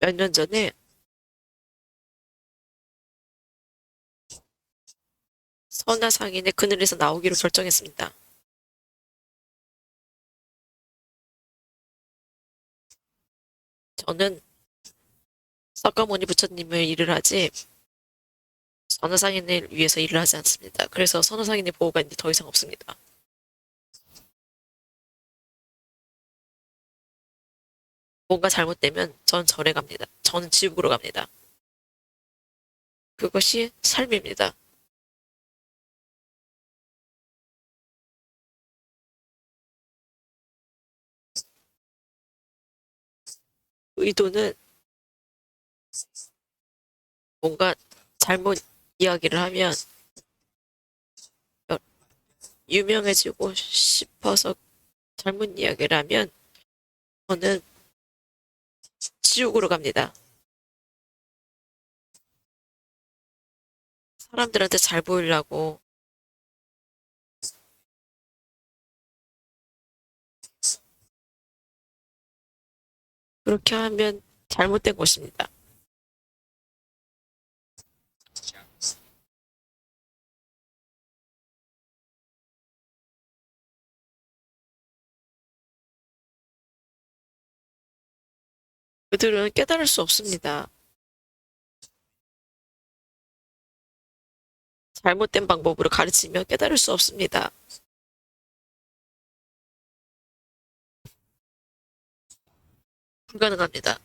몇 년 전에 선화상인의 그늘에서 나오기로 결정했습니다. 저는 석가모니 부처님을 일을 하지 선호상인을 위해서 일을 하지 않습니다. 그래서 선호상인의 보호가 이제 더 이상 없습니다. 뭔가 잘못되면 전 절에 갑니다. 저는 지옥으로 갑니다. 그것이 삶입니다. 의도는 뭔가 잘못 이야기를 하면 유명해지고 싶어서 잘못 이야기를 하면 저는 지옥으로 갑니다. 사람들한테 잘 보이려고 그렇게 하면 잘못된 것입니다. 그들은 깨달을 수 없습니다. 잘못된 방법으로 가르치면 깨달을 수 없습니다. 불가능합니다.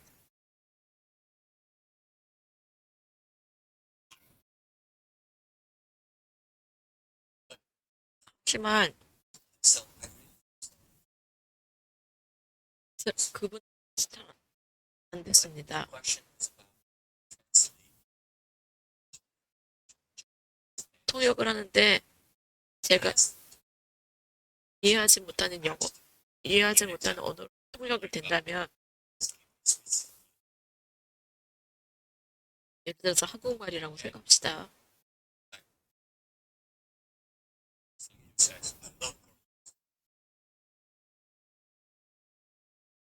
하지만 그분 잘안 됐습니다. 통역을 하는데 제가 이해하지 못하는 영어, 이해하지 못하는 언어로 통역을 된다면 예를 들어서 한국말이라고 생각합시다.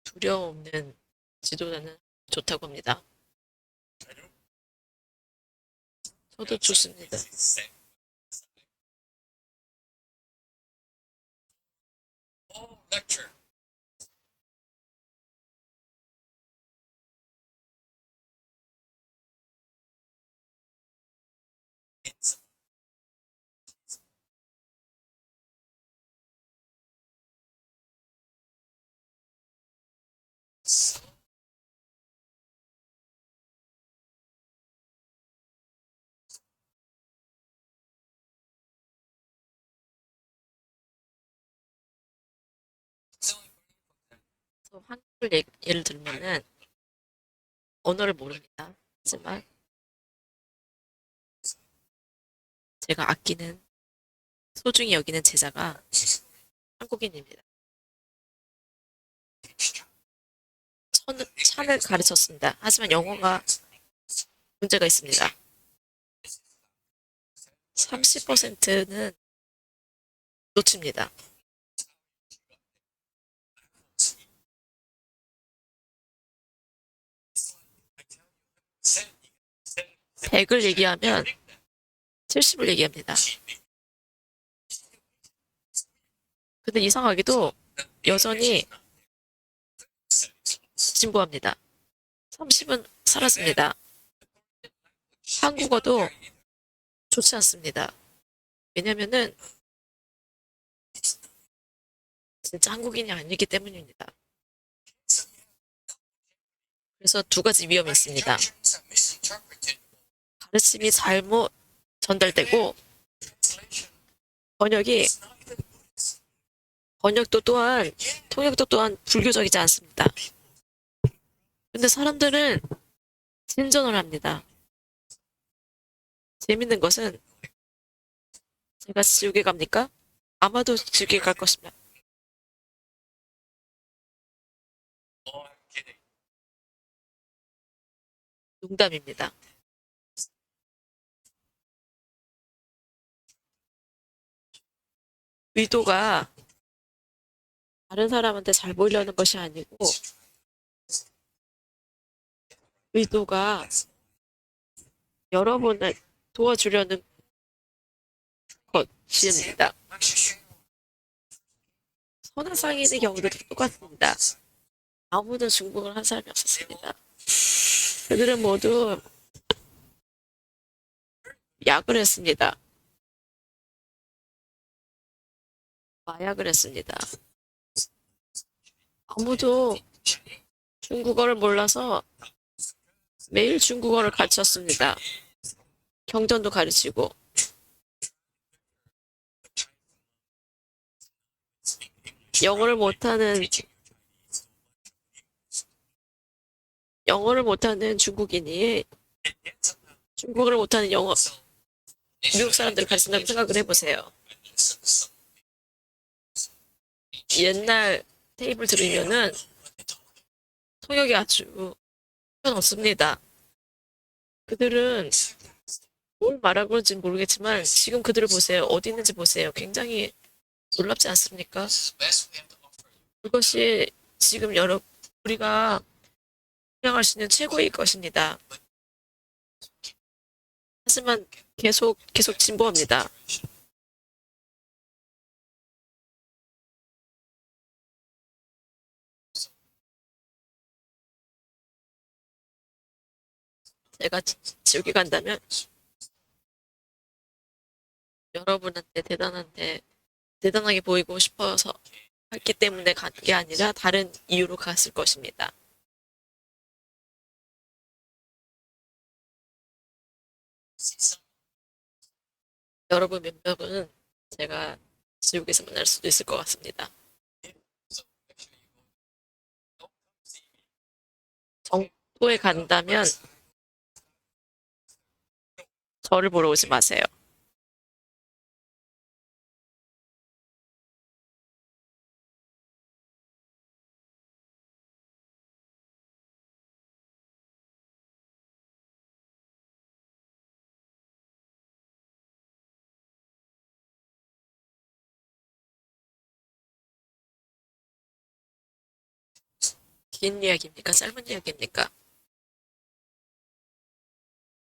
두려움 없는 지도자는 좋다고 합니다. 저도 좋습니다. 한국을 예를 들면은 언어를 모릅니다. 하지만 제가 아끼는 소중히 여기는 제자가 한국인입니다. 찬을 가르쳤습니다. 하지만 영어가 문제가 있습니다. 30%는 놓칩니다. 100을 얘기하면 70을 얘기합니다. 근데 이상하게도 여전히 진보합니다. 30은 사라집니다. 한국어도 좋지 않습니다. 왜냐면은 진짜 한국인이 아니기 때문입니다. 그래서 두 가지 위험이 있습니다. 가르침이 잘못 전달되고 번역이 통역도 또한 불교적이지 않습니다. 근데 사람들은 진전을 합니다. 재밌는 것은 제가 지옥에 갑니까? 아마도 지옥에 갈 것입니다. 농담입니다. 의도가 다른 사람한테 잘 보이려는 것이 아니고 의도가 여러분을 도와주려는 것입니다. 선화상인의 경우도 똑같습니다. 아무도 중복을 한 사람이 없었습니다. 그들은 모두 약을 했습니다. 마약을 했습니다. 아무도 중국어를 몰라서 매일 중국어를 가르쳤습니다. 경전도 가르치고. 영어를 못하는, 영어를 못하는 중국인이 중국어를 못하는 미국 사람들을 가르친다고 생각을 해보세요. 옛날 테이블 들으면은 통역이 아주 없습니다. 그들은 뭘 말하고 그런지 모르겠지만 지금 그들을 보세요. 어디 있는지 보세요. 굉장히 놀랍지 않습니까? 그것이 지금 우리가 활용할 수 있는 최고의 것입니다. 하지만 계속 진보합니다. 제가 지옥에 간다면 여러분한테 대단하게 보이고 싶어서 했기 때문에 간 게 아니라 다른 이유로 갔을 것입니다. 여러분 몇 명은 제가 지옥에서 만날 수도 있을 것 같습니다. 정토에 간다면 저를 보러 오지 마세요. 긴 이야기입니까? 짧은 이야기입니까?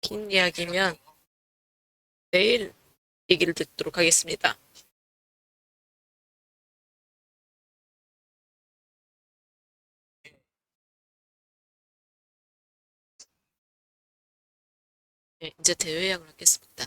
긴 이야기면 내일 얘기를 듣도록 하겠습니다. 네, 이제 대회양을 하겠습니다.